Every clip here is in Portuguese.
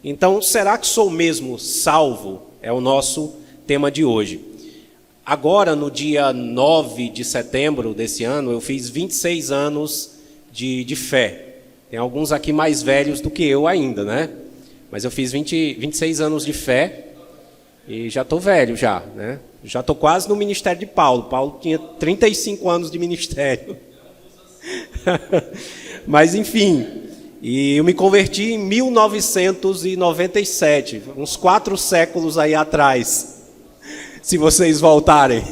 Então, será que sou mesmo salvo? É o nosso tema de hoje. Agora, no dia 9 de setembro desse ano, eu fiz 26 anos de fé. Tem alguns aqui mais velhos do que eu ainda, né? Mas eu fiz 26 anos de fé e já estou velho já, né? Já estou quase no ministério de Paulo. Paulo tinha 35 anos de ministério. Mas, enfim... E eu me converti em 1997, uns 4 séculos aí atrás, se vocês voltarem.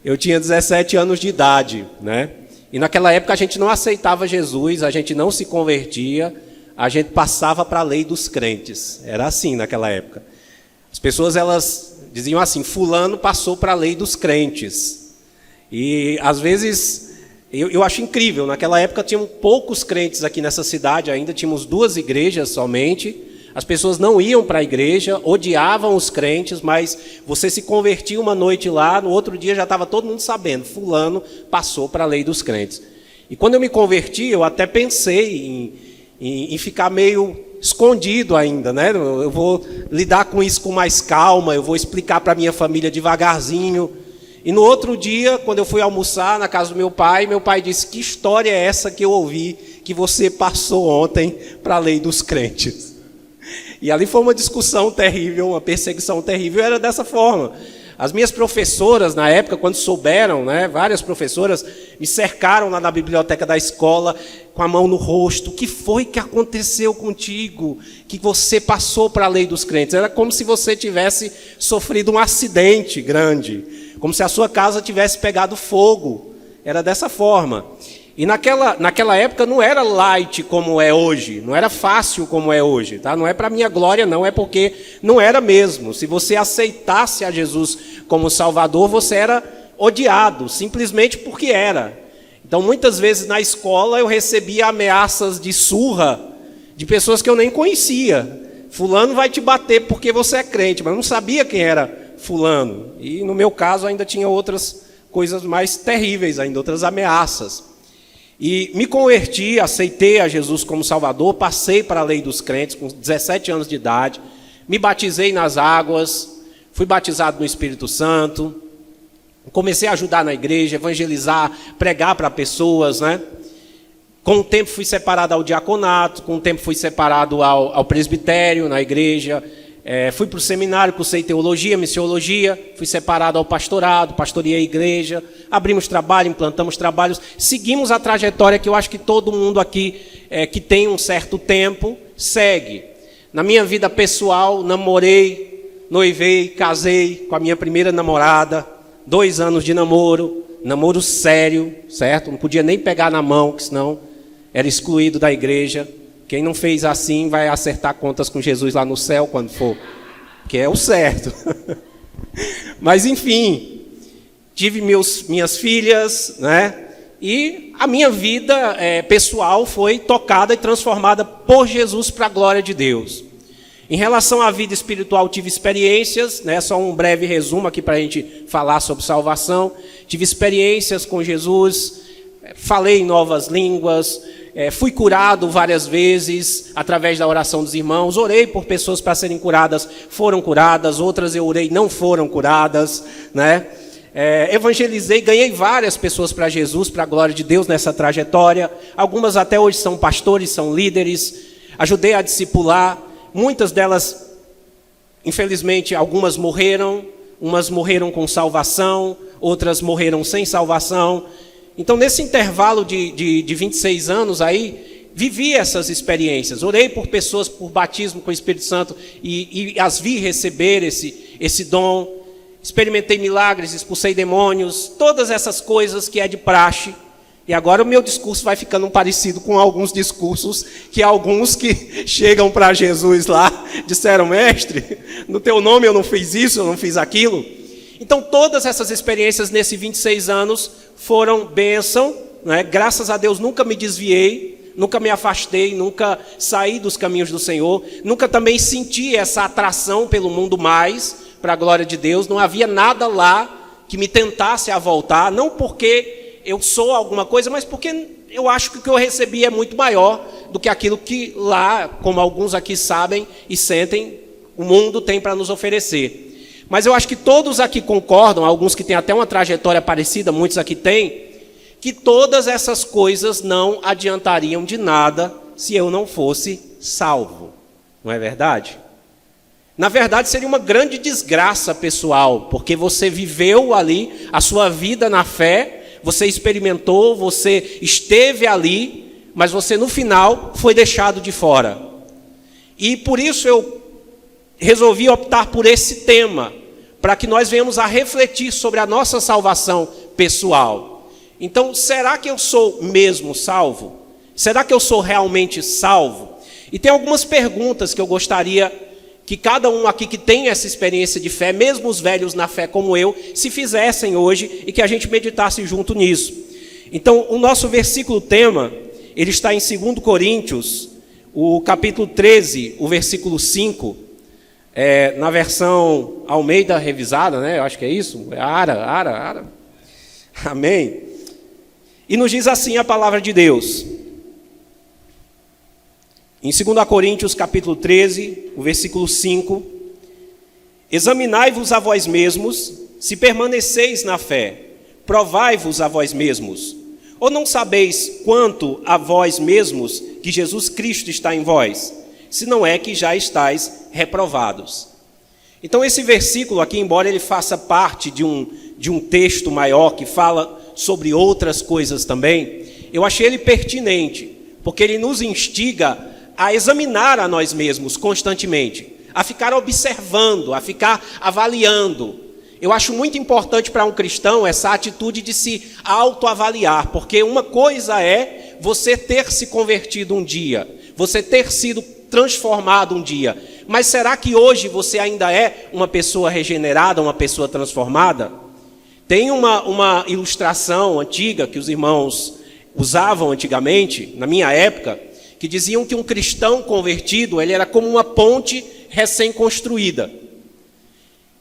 Eu tinha 17 anos de idade, né? E naquela época a gente não aceitava Jesus, a gente não se convertia, a gente passava para a lei dos crentes. Era assim naquela época. As pessoas, elas diziam assim, fulano passou para a lei dos crentes. E às vezes... Eu acho incrível, naquela época tinham poucos crentes aqui nessa cidade ainda, tínhamos 2 igrejas somente, as pessoas não iam para a igreja, odiavam os crentes, mas você se convertia uma noite lá, no outro dia já estava todo mundo sabendo, fulano passou para a lei dos crentes. E quando eu me converti, eu até pensei em ficar meio escondido ainda, né? Eu vou lidar com isso com mais calma, eu vou explicar para a minha família devagarzinho. E no outro dia, quando eu fui almoçar na casa do meu pai disse, que história é essa que eu ouvi, que você passou ontem para a lei dos crentes? E ali foi uma discussão terrível, uma perseguição terrível, era dessa forma. As minhas professoras, na época, quando souberam, né, várias professoras, me cercaram lá na biblioteca da escola, com a mão no rosto, o que foi que aconteceu contigo, que você passou para a lei dos crentes? Era como se você tivesse sofrido um acidente grande, como se a sua casa tivesse pegado fogo, era dessa forma. E naquela época não era light como é hoje, não era fácil como é hoje, tá? Não é para minha glória não, é porque não era mesmo. Se você aceitasse a Jesus como Salvador, você era odiado, simplesmente porque era. Então muitas vezes na escola eu recebia ameaças de surra de pessoas que eu nem conhecia. Fulano vai te bater porque você é crente, mas eu não sabia quem era fulano. E no meu caso ainda tinha outras coisas mais terríveis ainda, outras ameaças. E me converti, aceitei a Jesus como Salvador, passei para a lei dos crentes com 17 anos de idade, me batizei nas águas, fui batizado no Espírito Santo, comecei a ajudar na igreja, evangelizar, pregar para pessoas, né? Com o tempo fui separado ao diaconato, com o tempo fui separado ao presbitério na igreja, fui para o seminário, cursei teologia, missiologia, fui separado ao pastorado, pastoreei a igreja, abrimos trabalho, implantamos trabalhos, seguimos a trajetória que eu acho que todo mundo aqui que tem um certo tempo segue. Na minha vida pessoal, namorei, noivei, casei com a minha primeira namorada, 2 anos de namoro sério, certo? Não podia nem pegar na mão, que senão era excluído da igreja. Quem não fez assim vai acertar contas com Jesus lá no céu quando for, que é o certo. Mas enfim, tive minhas filhas, né? E a minha vida pessoal foi tocada e transformada por Jesus para a glória de Deus. Em relação à vida espiritual, tive experiências, né? Só um breve resumo aqui para a gente falar sobre salvação. Tive experiências com Jesus, falei em novas línguas, fui curado várias vezes através da oração dos irmãos, orei por pessoas para serem curadas, foram curadas, outras eu orei, não foram curadas, né? Evangelizei, ganhei várias pessoas para Jesus, para a glória de Deus nessa trajetória, algumas até hoje são pastores, são líderes, ajudei a discipular, muitas delas, infelizmente, algumas morreram, umas morreram com salvação, outras morreram sem salvação. Então, nesse intervalo de 26 anos aí, vivi essas experiências. Orei por pessoas por batismo com o Espírito Santo e as vi receber esse dom. Experimentei milagres, expulsei demônios, todas essas coisas que é de praxe. E agora o meu discurso vai ficando parecido com alguns discursos que alguns que chegam para Jesus lá disseram, mestre, no teu nome eu não fiz isso, eu não fiz aquilo. Então, todas essas experiências nesses 26 anos foram bênção, né? Graças a Deus nunca me desviei, nunca me afastei, nunca saí dos caminhos do Senhor, nunca também senti essa atração pelo mundo mais, para a glória de Deus, não havia nada lá que me tentasse a voltar, não porque eu sou alguma coisa, mas porque eu acho que o que eu recebi é muito maior do que aquilo que lá, como alguns aqui sabem e sentem, o mundo tem para nos oferecer. Mas eu acho que todos aqui concordam, alguns que têm até uma trajetória parecida, muitos aqui têm, que todas essas coisas não adiantariam de nada se eu não fosse salvo. Não é verdade? Na verdade, seria uma grande desgraça pessoal, porque você viveu ali a sua vida na fé, você experimentou, você esteve ali, mas você no final foi deixado de fora. E por isso eu resolvi optar por esse tema, para que nós venhamos a refletir sobre a nossa salvação pessoal. Então, será que eu sou mesmo salvo? Será que eu sou realmente salvo? E tem algumas perguntas que eu gostaria que cada um aqui que tem essa experiência de fé, mesmo os velhos na fé como eu, se fizessem hoje e que a gente meditasse junto nisso. Então, o nosso versículo tema, ele está em 2 Coríntios, o capítulo 13, o versículo 5, na versão Almeida revisada, né? Eu acho que é isso, Ara. Amém. E nos diz assim a palavra de Deus. Em 2 Coríntios capítulo 13, o versículo 5, examinai-vos a vós mesmos, se permaneceis na fé, provai-vos a vós mesmos, ou não sabeis quanto a vós mesmos que Jesus Cristo está em vós, se não é que já estáis reprovados. Então esse versículo aqui, embora ele faça parte de um texto maior que fala sobre outras coisas também, eu achei ele pertinente, porque ele nos instiga a examinar a nós mesmos constantemente, a ficar observando, a ficar avaliando. Eu acho muito importante para um cristão essa atitude de se autoavaliar, porque uma coisa é você ter se convertido um dia, você ter sido transformado um dia, mas será que hoje você ainda é uma pessoa regenerada, uma pessoa transformada? Tem uma ilustração antiga que os irmãos usavam antigamente, na minha época, que diziam que um cristão convertido, ele era como uma ponte recém-construída.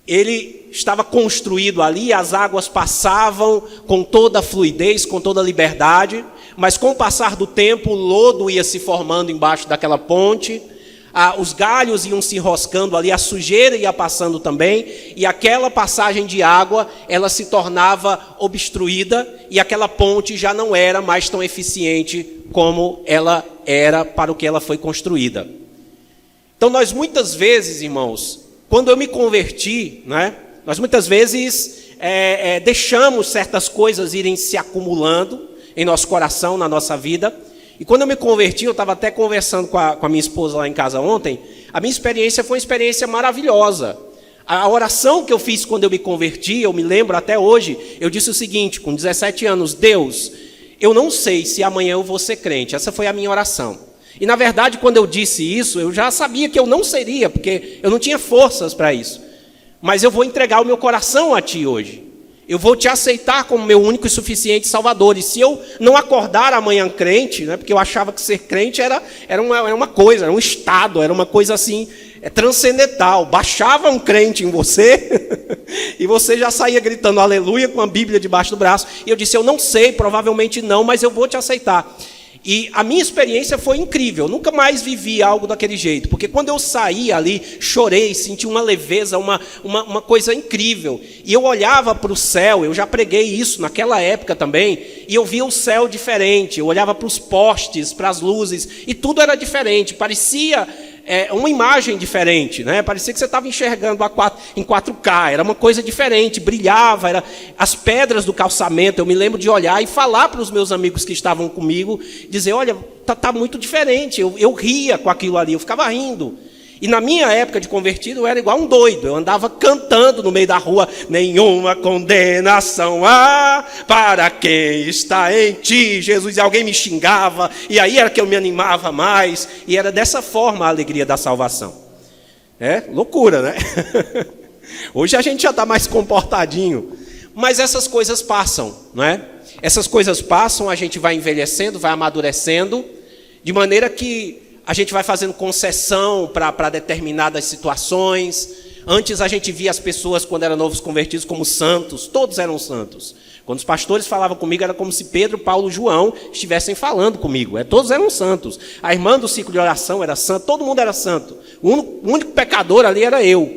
Ele estava construído ali, as águas passavam com toda a fluidez, com toda a liberdade, mas com o passar do tempo, o lodo ia se formando embaixo daquela ponte, os galhos iam se enroscando ali, a sujeira ia passando também, e aquela passagem de água, ela se tornava obstruída, e aquela ponte já não era mais tão eficiente como ela era para o que ela foi construída. Então nós muitas vezes, irmãos, quando eu me converti, né, nós muitas vezes deixamos certas coisas irem se acumulando em nosso coração, na nossa vida. E quando eu me converti, eu estava até conversando com a minha esposa lá em casa ontem, a minha experiência foi uma experiência maravilhosa. A oração que eu fiz quando eu me converti, eu me lembro até hoje, eu disse o seguinte, com 17 anos, Deus, eu não sei se amanhã eu vou ser crente. Essa foi a minha oração. E na verdade, quando eu disse isso, eu já sabia que eu não seria, porque eu não tinha forças para isso. Mas eu vou entregar o meu coração a Ti hoje. Eu vou Te aceitar como meu único e suficiente Salvador. E se eu não acordar amanhã crente, né, porque eu achava que ser crente era uma coisa, era um estado, era uma coisa assim, transcendental. Baixava um crente em você e você já saía gritando aleluia com a Bíblia debaixo do braço. E eu disse, eu não sei, provavelmente não, mas eu vou Te aceitar. E a minha experiência foi incrível, eu nunca mais vivi algo daquele jeito, porque quando eu saí ali, chorei, senti uma leveza, uma coisa incrível, e eu olhava para o céu, eu já preguei isso naquela época também, e eu via o céu diferente, eu olhava para os postes, para as luzes, e tudo era diferente, parecia uma imagem diferente, né? Parecia que você estava enxergando em 4K, era uma coisa diferente, brilhava, era as pedras do calçamento, eu me lembro de olhar e falar para os meus amigos que estavam comigo, dizer, olha, tá muito diferente, eu ria com aquilo ali, eu ficava rindo. E na minha época de convertido, eu era igual um doido, eu andava cantando no meio da rua, nenhuma condenação há para quem está em Ti, Jesus, e alguém me xingava, e aí era que eu me animava mais, e era dessa forma a alegria da salvação. Loucura, né? Hoje a gente já está mais comportadinho, mas essas coisas passam, não é? Essas coisas passam, a gente vai envelhecendo, vai amadurecendo, de maneira que a gente vai fazendo concessão para determinadas situações. Antes a gente via as pessoas, quando eram novos convertidos, como santos. Todos eram santos. Quando os pastores falavam comigo, era como se Pedro, Paulo, João estivessem falando comigo. Todos eram santos. A irmã do ciclo de oração era santa, todo mundo era santo. O único pecador ali era eu.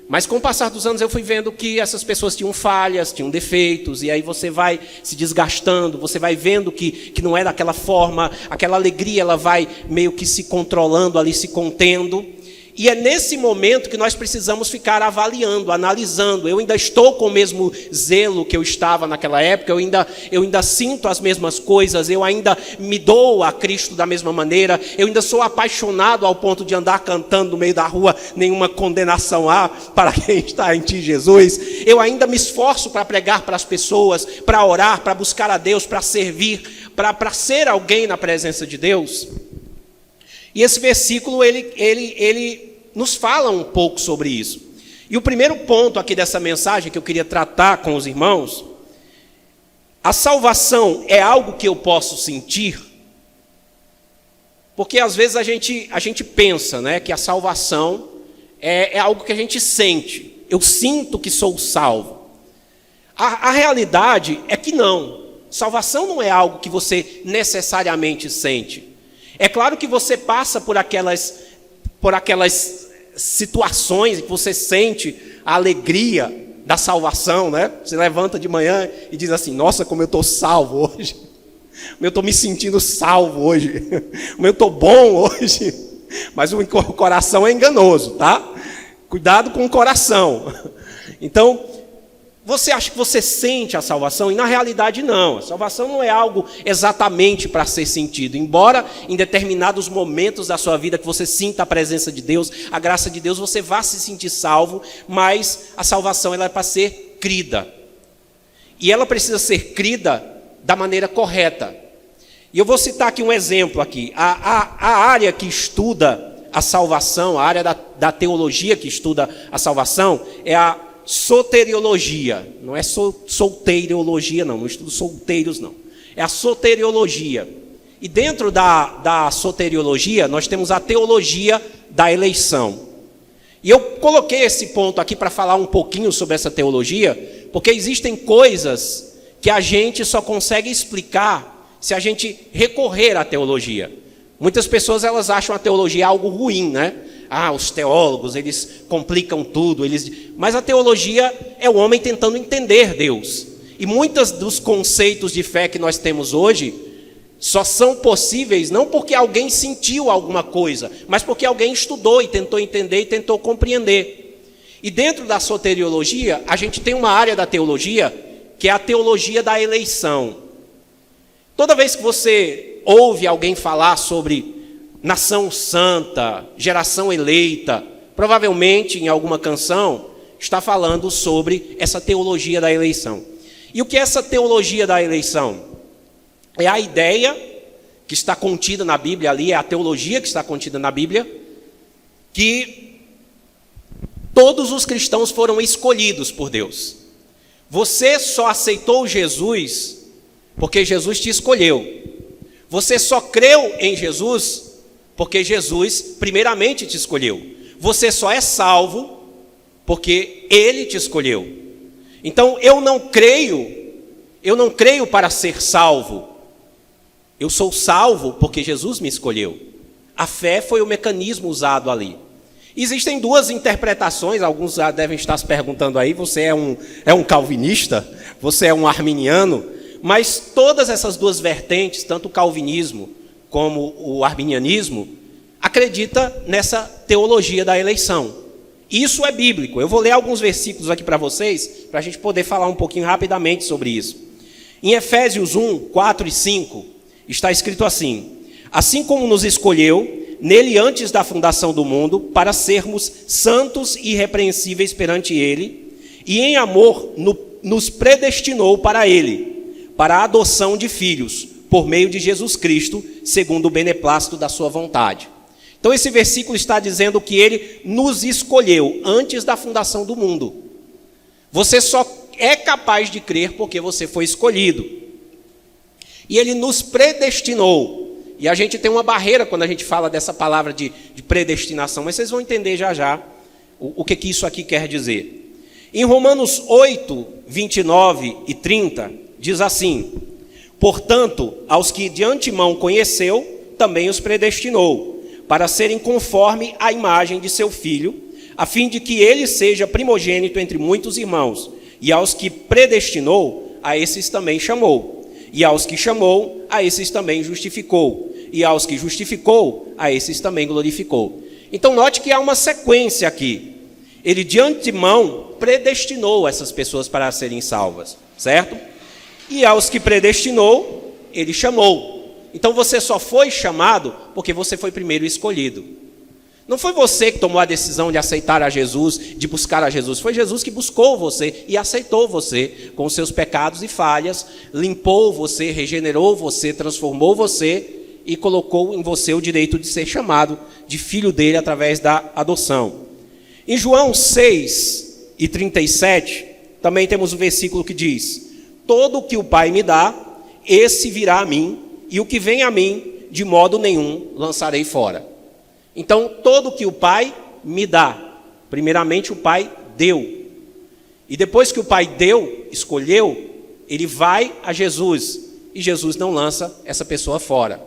Mas com o passar dos anos eu fui vendo que essas pessoas tinham falhas, tinham defeitos, e aí você vai se desgastando, você vai vendo que não é daquela forma, aquela alegria ela vai meio que se controlando ali, se contendo. E é nesse momento que nós precisamos ficar avaliando, analisando. Eu ainda estou com o mesmo zelo que eu estava naquela época, eu ainda sinto as mesmas coisas, eu ainda me dou a Cristo da mesma maneira, eu ainda sou apaixonado ao ponto de andar cantando no meio da rua, nenhuma condenação há para quem está em ti, Jesus. Eu ainda me esforço para pregar para as pessoas, para orar, para buscar a Deus, para servir, para ser alguém na presença de Deus. E esse versículo, ele nos fala um pouco sobre isso. E o primeiro ponto aqui dessa mensagem que eu queria tratar com os irmãos, a salvação é algo que eu posso sentir? Porque às vezes a gente pensa, né, que a salvação é algo que a gente sente. Eu sinto que sou salvo. A realidade é que não. Salvação não é algo que você necessariamente sente. É claro que você passa por aquelas situações que você sente a alegria da salvação, né? Você levanta de manhã e diz assim, nossa, como eu estou salvo hoje. Como eu estou me sentindo salvo hoje. Como eu estou bom hoje. Mas o coração é enganoso, tá? Cuidado com o coração. Então, você acha que você sente a salvação? E na realidade não. A salvação não é algo exatamente para ser sentido. Embora em determinados momentos da sua vida que você sinta a presença de Deus, a graça de Deus, você vá se sentir salvo, mas a salvação ela é para ser crida. E ela precisa ser crida da maneira correta. E eu vou citar aqui um exemplo aqui. A área que estuda a salvação, a área da teologia que estuda a salvação, é a soteriologia. Não é solteirologia, não estudo solteiros, não. É a soteriologia. E dentro da soteriologia, nós temos a teologia da eleição. E eu coloquei esse ponto aqui para falar um pouquinho sobre essa teologia, porque existem coisas que a gente só consegue explicar se a gente recorrer à teologia. Muitas pessoas elas acham a teologia algo ruim, né? Os teólogos, eles complicam tudo, mas a teologia é o homem tentando entender Deus. E muitos dos conceitos de fé que nós temos hoje só são possíveis não porque alguém sentiu alguma coisa, mas porque alguém estudou e tentou entender e tentou compreender. E dentro da soteriologia, a gente tem uma área da teologia que é a teologia da eleição. Toda vez que você ouve alguém falar sobre nação santa, geração eleita, provavelmente em alguma canção está falando sobre essa teologia da eleição. E o que é essa teologia da eleição? É a ideia que está contida na Bíblia ali, é a teologia que está contida na Bíblia, que todos os cristãos foram escolhidos por Deus. Você só aceitou Jesus porque Jesus te escolheu. Você só creu em Jesus porque Jesus primeiramente te escolheu. Você só é salvo porque Ele te escolheu. Então eu não creio para ser salvo. Eu sou salvo porque Jesus me escolheu. A fé foi o mecanismo usado ali. Existem duas interpretações, alguns já devem estar se perguntando aí, você é um calvinista? Você é um arminiano? Mas todas essas duas vertentes, tanto o calvinismo como o arminianismo, acredita nessa teologia da eleição. Isso é bíblico. Eu vou ler alguns versículos aqui para vocês, para a gente poder falar um pouquinho rapidamente sobre isso. Em Efésios 1, 4 e 5, está escrito assim: assim como nos escolheu, nele antes da fundação do mundo, para sermos santos e irrepreensíveis perante ele, e em amor nos predestinou para ele, para a adoção de filhos, por meio de Jesus Cristo, segundo o beneplácito da sua vontade. Então esse versículo está dizendo que ele nos escolheu antes da fundação do mundo. Você só é capaz de crer porque você foi escolhido. E ele nos predestinou. E a gente tem uma barreira quando a gente fala dessa palavra de predestinação, mas vocês vão entender já já o que isso aqui quer dizer. Em Romanos 8, 29 e 30, diz assim: portanto, aos que de antemão conheceu, também os predestinou, para serem conforme a imagem de seu Filho, a fim de que ele seja primogênito entre muitos irmãos. E aos que predestinou, a esses também chamou. E aos que chamou, a esses também justificou. E aos que justificou, a esses também glorificou. Então note que há uma sequência aqui. Ele de antemão predestinou essas pessoas para serem salvas, certo? E aos que predestinou, ele chamou. Então você só foi chamado porque você foi primeiro escolhido. Não foi você que tomou a decisão de aceitar a Jesus, de buscar a Jesus. Foi Jesus que buscou você e aceitou você com os seus pecados e falhas, limpou você, regenerou você, transformou você e colocou em você o direito de ser chamado de filho dele através da adoção. Em João 6 e 37, também temos um versículo que diz: todo o que o Pai me dá, esse virá a mim, e o que vem a mim, de modo nenhum lançarei fora. Então, todo o que o Pai me dá, primeiramente o Pai deu. E depois que o Pai deu, escolheu, ele vai a Jesus. E Jesus não lança essa pessoa fora.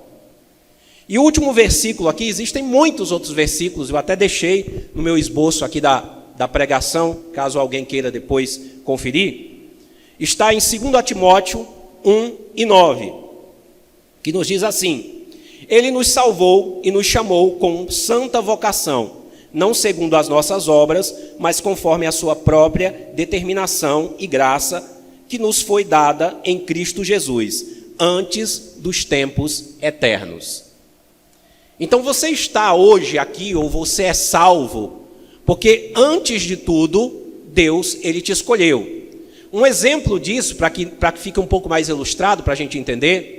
E o último versículo aqui, existem muitos outros versículos, eu até deixei no meu esboço aqui da pregação, caso alguém queira depois conferir. Está em 2 Timóteo 1 e 9, que nos diz assim: ele nos salvou e nos chamou com santa vocação, não segundo as nossas obras, mas conforme a sua própria determinação e graça, que nos foi dada em Cristo Jesus, antes dos tempos eternos. Então você está hoje aqui, ou você é salvo, porque antes de tudo, Deus, ele te escolheu. Um exemplo disso, para que fique um pouco mais ilustrado, para a gente entender,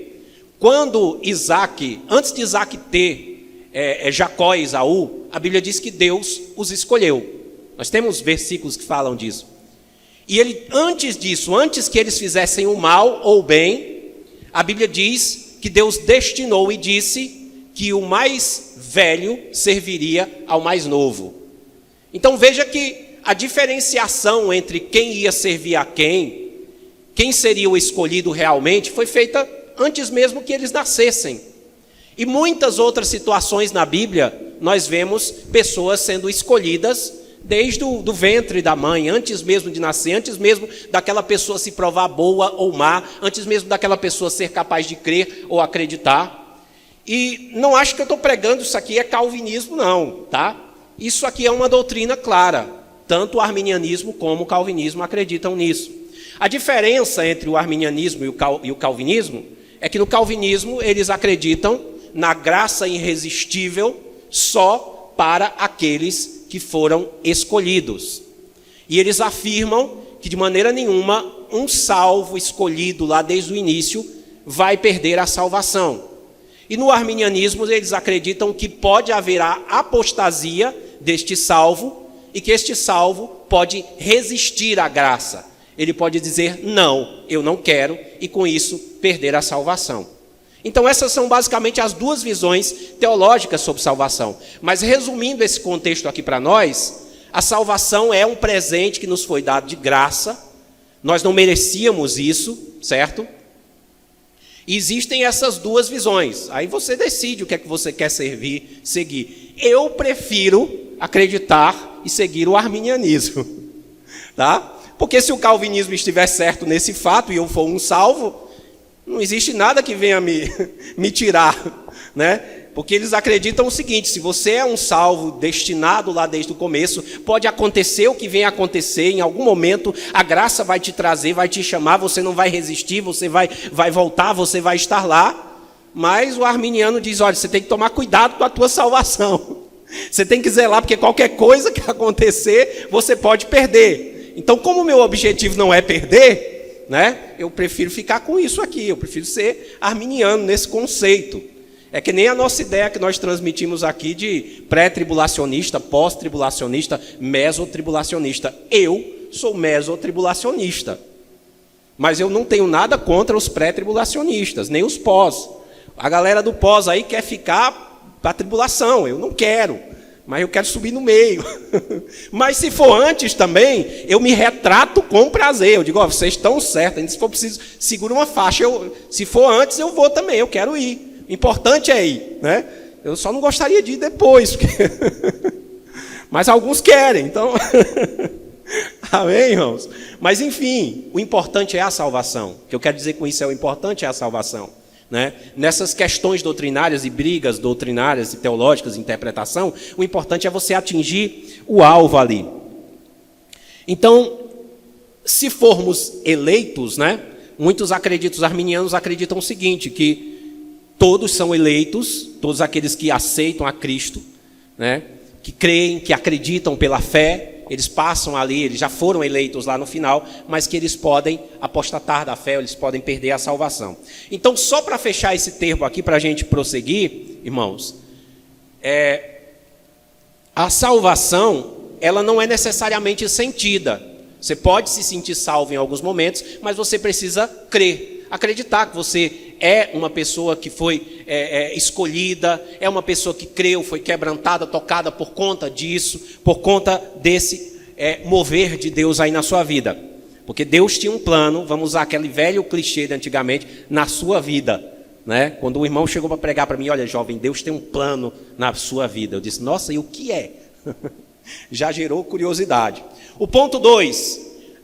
quando Isaac, antes de Isaac ter Jacó e Esaú, a Bíblia diz que Deus os escolheu. Nós temos versículos que falam disso. E ele, antes disso, antes que eles fizessem o mal ou o bem, a Bíblia diz que Deus destinou e disse que o mais velho serviria ao mais novo. Então veja que a diferenciação entre quem ia servir a quem seria o escolhido realmente, foi feita antes mesmo que eles nascessem. E muitas outras situações na Bíblia, nós vemos pessoas sendo escolhidas desde o ventre da mãe, antes mesmo de nascer, antes mesmo daquela pessoa se provar boa ou má, antes mesmo daquela pessoa ser capaz de crer ou acreditar. E não acho que eu estou pregando isso aqui é calvinismo não, tá? Isso aqui é uma doutrina clara, tanto o arminianismo como o calvinismo acreditam nisso. A diferença entre o arminianismo e o calvinismo é que no calvinismo eles acreditam na graça irresistível só para aqueles que foram escolhidos. E eles afirmam que de maneira nenhuma um salvo escolhido lá desde o início vai perder a salvação. E no arminianismo eles acreditam que pode haver a apostasia deste salvo e que este salvo pode resistir à graça. Ele pode dizer, não, eu não quero, e com isso perder a salvação. Então essas são basicamente as duas visões teológicas sobre salvação. Mas resumindo esse contexto aqui para nós, a salvação é um presente que nos foi dado de graça, nós não merecíamos isso, certo? E existem essas duas visões, aí você decide o que é que você quer seguir. Eu prefiro acreditar e seguir o arminianismo, tá? Porque se o calvinismo estiver certo nesse fato e eu for um salvo, não existe nada que venha me tirar, né? Porque eles acreditam o seguinte, se você é um salvo destinado lá desde o começo, pode acontecer o que vem acontecer, em algum momento a graça vai te trazer, vai te chamar, você não vai resistir, você vai voltar, você vai estar lá. Mas o arminiano diz, olha, você tem que tomar cuidado com a tua salvação. Você tem que zelar, porque qualquer coisa que acontecer, você pode perder. Então, como o meu objetivo não é perder, né, eu prefiro ficar com isso aqui, eu prefiro ser arminiano nesse conceito. É que nem a nossa ideia que nós transmitimos aqui de pré-tribulacionista, pós-tribulacionista, mesotribulacionista. Eu sou mesotribulacionista. Mas eu não tenho nada contra os pré-tribulacionistas, nem os pós. A galera do pós aí quer ficar para a tribulação, eu não quero. mas eu quero subir no meio. Mas se for antes também, eu me retrato com prazer. Eu digo, ó, vocês estão certos, se for preciso, segura uma faixa. Se for antes, eu vou também, eu quero ir. O importante é ir, né? Eu só não gostaria de ir depois, porque... mas alguns querem, então... Amém, irmãos? Mas enfim, o importante é a salvação. O que eu quero dizer com isso é o importante é a salvação. Né? Nessas questões doutrinárias e brigas doutrinárias e teológicas de interpretação, o importante é você atingir o alvo ali. Então, se formos eleitos, né? Muitos acreditam, os arminianos acreditam o seguinte, que todos são eleitos, todos aqueles que aceitam a Cristo, né? Que creem, que acreditam pela fé, eles passam ali, eles já foram eleitos lá no final, mas que eles podem apostatar da fé, eles podem perder a salvação. Então, só para fechar esse termo aqui, para a gente prosseguir, irmãos, a salvação, ela não é necessariamente sentida. Você pode se sentir salvo em alguns momentos, mas você precisa crer, acreditar que você é uma pessoa que foi escolhida, é uma pessoa que creu, foi quebrantada, tocada por conta disso, por conta desse mover de Deus aí na sua vida. Porque Deus tinha um plano, vamos usar aquele velho clichê de antigamente, na sua vida. Né? Quando o irmão chegou para pregar para mim, olha jovem, Deus tem um plano na sua vida. Eu disse, nossa, e o que é? Já gerou curiosidade. O ponto 2,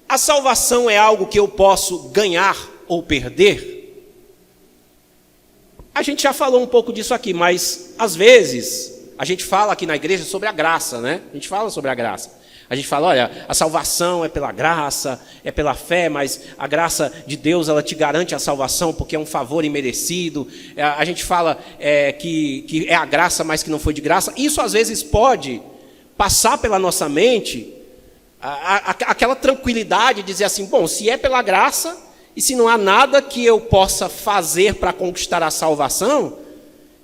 a salvação é algo que eu posso ganhar ou perder? A gente já falou um pouco disso aqui, mas às vezes a gente fala aqui na igreja sobre a graça, né? A gente fala sobre a graça. A gente fala, olha, a salvação é pela graça, é pela fé, mas a graça de Deus, ela te garante a salvação porque é um favor imerecido. A gente fala que é a graça, mas que não foi de graça. Isso às vezes pode passar pela nossa mente aquela tranquilidade de dizer assim, bom, se é pela graça, e se não há nada que eu possa fazer para conquistar a salvação,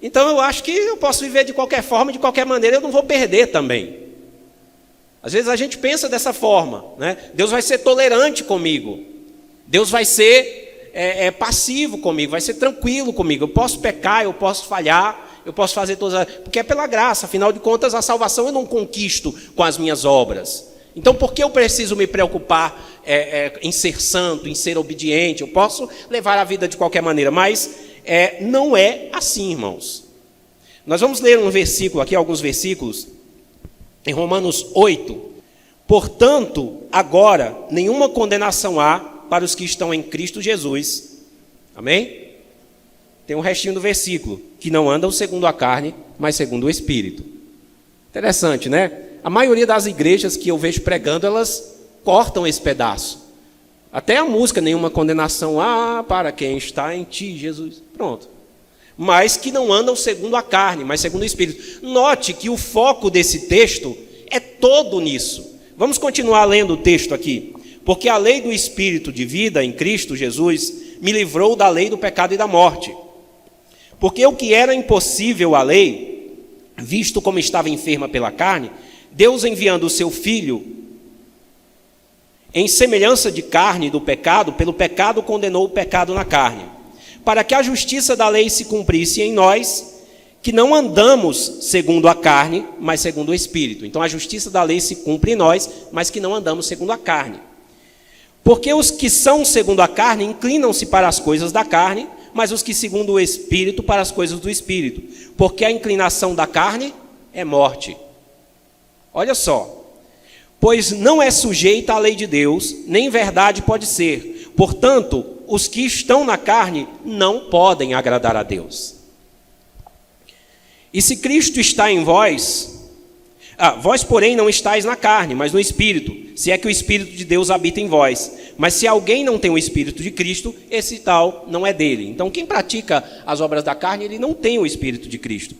então eu acho que eu posso viver de qualquer forma, de qualquer maneira, eu não vou perder também. Às vezes a gente pensa dessa forma, né? Deus vai ser tolerante comigo, Deus vai ser passivo comigo, vai ser tranquilo comigo, eu posso pecar, eu posso falhar, eu posso fazer todas porque é pela graça, afinal de contas a salvação eu não conquisto com as minhas obras. Então, por que eu preciso me preocupar em ser santo, em ser obediente? Eu posso levar a vida de qualquer maneira, mas não é assim, irmãos. Nós vamos ler um versículo aqui, alguns versículos, em Romanos 8. Portanto, agora, nenhuma condenação há para os que estão em Cristo Jesus. Amém? Tem um restinho do versículo, que não andam segundo a carne, mas segundo o Espírito. Interessante, né? A maioria das igrejas que eu vejo pregando, elas cortam esse pedaço. Até a música, nenhuma condenação para quem está em ti, Jesus. Pronto. Mas que não andam segundo a carne, mas segundo o Espírito. Note que o foco desse texto é todo nisso. Vamos continuar lendo o texto aqui. Porque a lei do Espírito de vida em Cristo Jesus me livrou da lei do pecado e da morte. Porque o que era impossível à lei, visto como estava enferma pela carne, Deus enviando o seu Filho, em semelhança de carne do pecado, pelo pecado condenou o pecado na carne, para que a justiça da lei se cumprisse em nós, que não andamos segundo a carne, mas segundo o Espírito. Então a justiça da lei se cumpre em nós, mas que não andamos segundo a carne. Porque os que são segundo a carne inclinam-se para as coisas da carne, mas os que segundo o Espírito para as coisas do Espírito. Porque a inclinação da carne é morte. Olha só, pois não é sujeita à lei de Deus, nem verdade pode ser. Portanto, os que estão na carne não podem agradar a Deus. E se Cristo está em vós, vós porém não estáis na carne, mas no Espírito, se é que o Espírito de Deus habita em vós. Mas se alguém não tem o Espírito de Cristo, esse tal não é dele. Então quem pratica as obras da carne, ele não tem o Espírito de Cristo.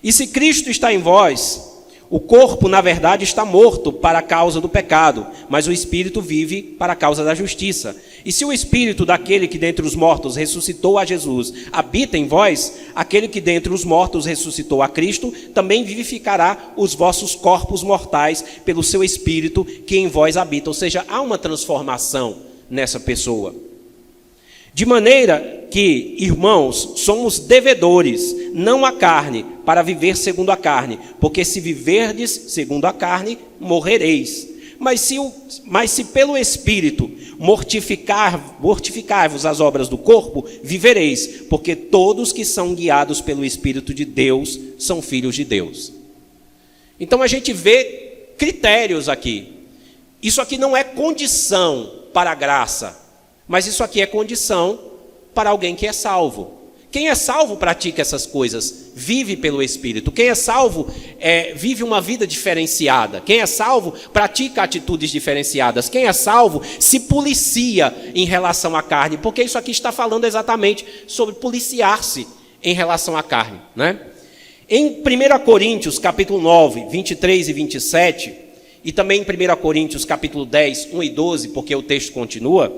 E se Cristo está em vós, o corpo, na verdade, está morto para a causa do pecado, mas o Espírito vive para a causa da justiça. E se o Espírito daquele que dentre os mortos ressuscitou a Jesus habita em vós, aquele que dentre os mortos ressuscitou a Cristo, também vivificará os vossos corpos mortais pelo seu Espírito que em vós habita. Ou seja, há uma transformação nessa pessoa. De maneira que, irmãos, somos devedores, não à carne, para viver segundo a carne, porque se viverdes segundo a carne, morrereis. Mas se pelo Espírito mortificar-vos as obras do corpo, vivereis, porque todos que são guiados pelo Espírito de Deus são filhos de Deus. Então a gente vê critérios aqui. Isso aqui não é condição para a graça, mas isso aqui é condição para alguém que é salvo. Quem é salvo pratica essas coisas, vive pelo Espírito. Quem é salvo vive uma vida diferenciada. Quem é salvo pratica atitudes diferenciadas. Quem é salvo se policia em relação à carne, porque isso aqui está falando exatamente sobre policiar-se em relação à carne, né? Em 1 Coríntios, capítulo 9, 23 e 27, e também em 1 Coríntios, capítulo 10, 1 e 12, porque o texto continua,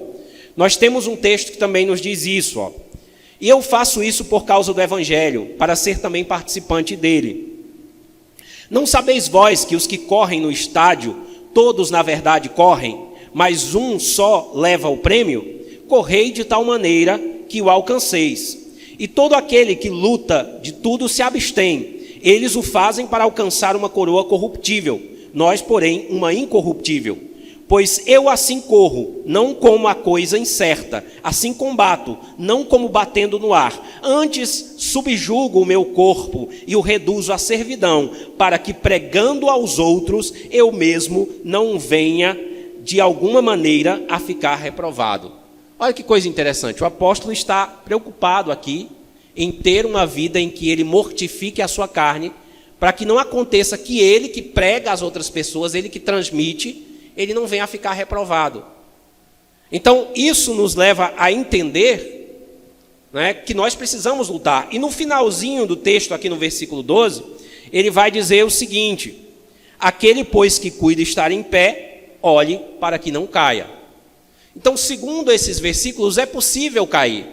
nós temos um texto que também nos diz isso, ó. E eu faço isso por causa do Evangelho, para ser também participante dele. Não sabeis vós que os que correm no estádio, todos na verdade correm, mas um só leva o prêmio? Correi de tal maneira que o alcanceis. E todo aquele que luta de tudo se abstém. Eles o fazem para alcançar uma coroa corruptível, nós, porém, uma incorruptível. Pois eu assim corro, não como a coisa incerta, assim combato, não como batendo no ar. Antes subjugo o meu corpo e o reduzo à servidão, para que pregando aos outros, eu mesmo não venha de alguma maneira a ficar reprovado. Olha que coisa interessante, o apóstolo está preocupado aqui em ter uma vida em que ele mortifique a sua carne, para que não aconteça que ele que prega às outras pessoas, ele que transmite, ele não venha a ficar reprovado. Então, isso nos leva a entender, né, que nós precisamos lutar. E no finalzinho do texto, aqui no versículo 12, ele vai dizer o seguinte: aquele, pois, que cuida estar em pé, olhe para que não caia. Então, segundo esses versículos, é possível cair.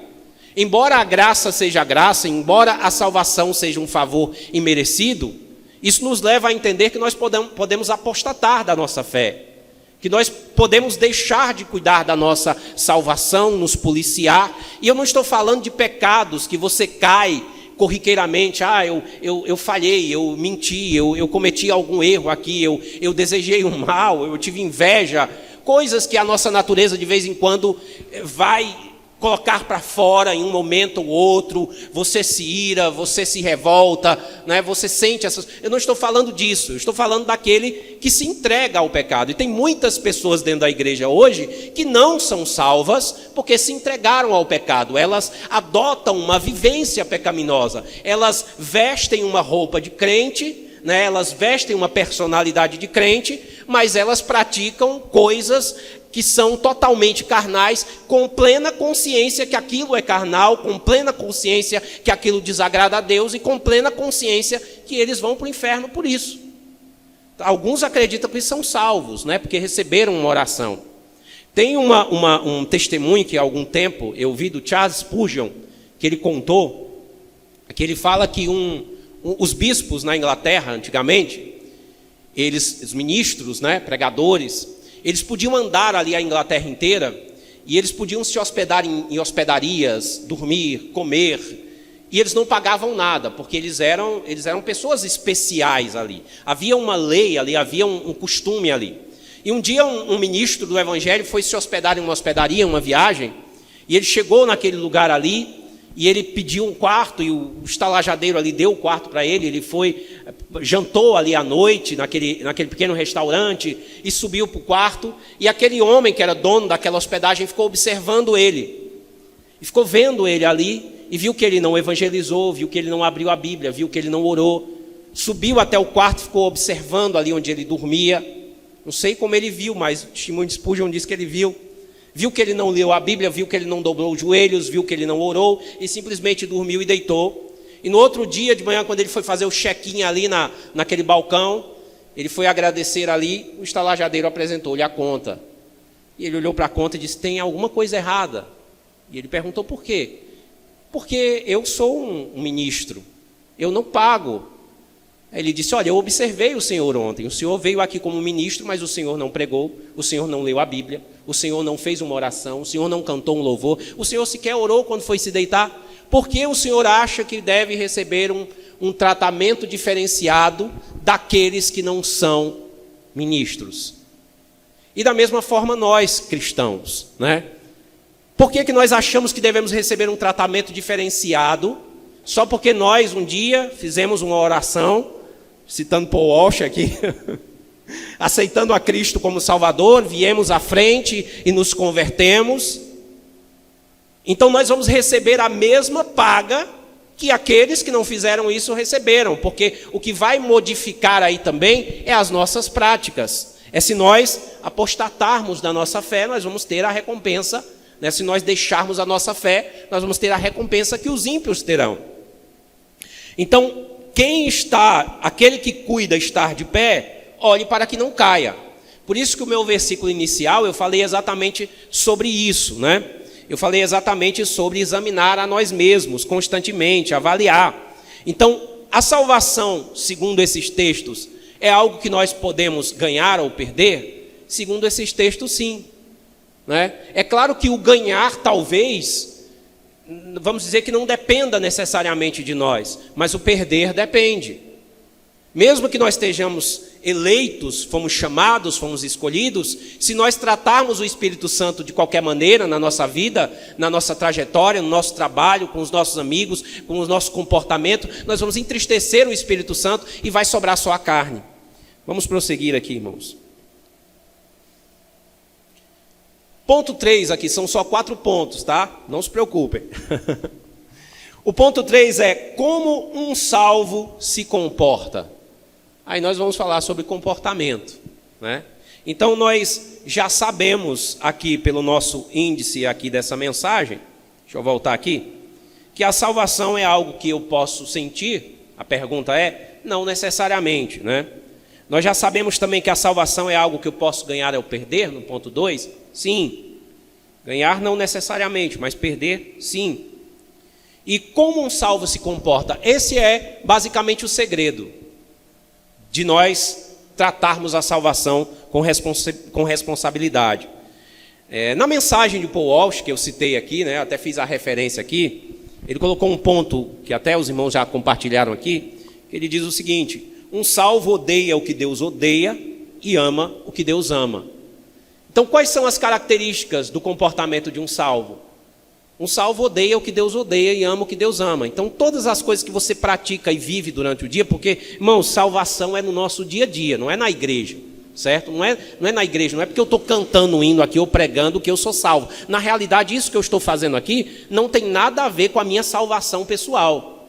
Embora a graça seja graça, embora a salvação seja um favor imerecido, isso nos leva a entender que nós podemos apostatar da nossa fé, que nós podemos deixar de cuidar da nossa salvação, nos policiar. E eu não estou falando de pecados que você cai corriqueiramente. Eu falhei, eu menti, eu cometi algum erro aqui, eu desejei o mal, eu tive inveja. Coisas que a nossa natureza de vez em quando vai colocar para fora em um momento ou outro. Você se ira, você se revolta, né? Você sente essas... Eu não estou falando disso, eu estou falando daquele que se entrega ao pecado. E tem muitas pessoas dentro da igreja hoje que não são salvas porque se entregaram ao pecado. Elas adotam uma vivência pecaminosa, elas vestem uma roupa de crente, né? Elas vestem uma personalidade de crente, mas elas praticam coisas que são totalmente carnais, com plena consciência que aquilo é carnal, com plena consciência que aquilo desagrada a Deus e com plena consciência que eles vão para o inferno por isso. Alguns acreditam que são salvos, né, porque receberam uma oração. Tem um testemunho que há algum tempo eu vi do Charles Spurgeon, que ele contou, que ele fala que os bispos na Inglaterra, antigamente, os ministros, né, pregadores, eles podiam andar ali a Inglaterra inteira e eles podiam se hospedar em hospedarias, dormir, comer, e eles não pagavam nada, porque eles eram pessoas especiais ali. Havia uma lei ali, havia um costume ali. E um dia um ministro do Evangelho foi se hospedar em uma hospedaria, uma viagem, e ele chegou naquele lugar ali, e ele pediu um quarto, e o estalajadeiro ali deu o quarto para ele. Ele foi, jantou ali à noite, naquele pequeno restaurante, e subiu para o quarto, e aquele homem que era dono daquela hospedagem ficou observando ele, e ficou vendo ele ali, e viu que ele não evangelizou, viu que ele não abriu a Bíblia, viu que ele não orou, subiu até o quarto, ficou observando ali onde ele dormia. Não sei como ele viu, mas o testemunho de Spurgeon diz que ele viu que ele não leu a Bíblia, viu que ele não dobrou os joelhos, viu que ele não orou, e simplesmente dormiu e deitou. E no outro dia de manhã, quando ele foi fazer o check-in ali naquele balcão, ele foi agradecer ali, o estalajadeiro apresentou-lhe a conta. E ele olhou para a conta e disse: tem alguma coisa errada. E ele perguntou por quê? Porque eu sou um ministro, eu não pago Aí ele disse: olha, eu observei o senhor ontem, o senhor veio aqui como ministro, mas o senhor não pregou, o senhor não leu a Bíblia, o senhor não fez uma oração, o senhor não cantou um louvor, o senhor sequer orou quando foi se deitar. Por que o senhor acha que deve receber um tratamento diferenciado daqueles que não são ministros? E da mesma forma nós, cristãos, né? Por que nós achamos que devemos receber um tratamento diferenciado só porque nós um dia fizemos uma oração, citando Paul Walsh aqui, aceitando a Cristo como Salvador, viemos à frente e nos convertemos? Então nós vamos receber a mesma paga que aqueles que não fizeram isso receberam, porque o que vai modificar aí também é as nossas práticas. É se nós apostatarmos da nossa fé, nós vamos ter a recompensa, né? Se nós deixarmos a nossa fé, nós vamos ter a recompensa que os ímpios terão. Então, aquele que cuida estar de pé, olhe para que não caia. Por isso que o meu versículo inicial, eu falei exatamente sobre isso, né? Eu falei exatamente sobre examinar a nós mesmos constantemente, avaliar. Então, a salvação, segundo esses textos, é algo que nós podemos ganhar ou perder? Segundo esses textos, sim, né? É claro que o ganhar, talvez, vamos dizer que não dependa necessariamente de nós, mas o perder depende. Mesmo que nós estejamos eleitos, fomos chamados, fomos escolhidos, se nós tratarmos o Espírito Santo de qualquer maneira na nossa vida, na nossa trajetória, no nosso trabalho, com os nossos amigos, com o nosso comportamento, nós vamos entristecer o Espírito Santo e vai sobrar só a carne. Vamos prosseguir aqui, irmãos. Ponto 3 aqui, são só 4 pontos, tá? Não se preocupem. O ponto 3 é como um salvo se comporta. Aí nós vamos falar sobre comportamento, né? Então nós já sabemos aqui pelo nosso índice aqui dessa mensagem, deixa eu voltar aqui, que a salvação é algo que eu posso sentir. A pergunta é, não necessariamente, né? Nós já sabemos também que a salvação é algo que eu posso ganhar ou perder, no ponto 2, sim. Ganhar não necessariamente, mas perder, sim. E como um salvo se comporta? Esse é basicamente o segredo de nós tratarmos a salvação com responsabilidade. Na mensagem de Paul Walsh, que eu citei aqui, né, até fiz a referência aqui, ele colocou um ponto que até os irmãos já compartilharam aqui, que ele diz o seguinte: um salvo odeia o que Deus odeia e ama o que Deus ama. Então, quais são as características do comportamento de um salvo? Um salvo odeia o que Deus odeia e ama o que Deus ama. Então, todas as coisas que você pratica e vive durante o dia, porque, irmãos, salvação é no nosso dia a dia, não é na igreja, certo? Não é na igreja, não é porque eu estou cantando um hino aqui ou pregando que eu sou salvo. Na realidade, isso que eu estou fazendo aqui não tem nada a ver com a minha salvação pessoal.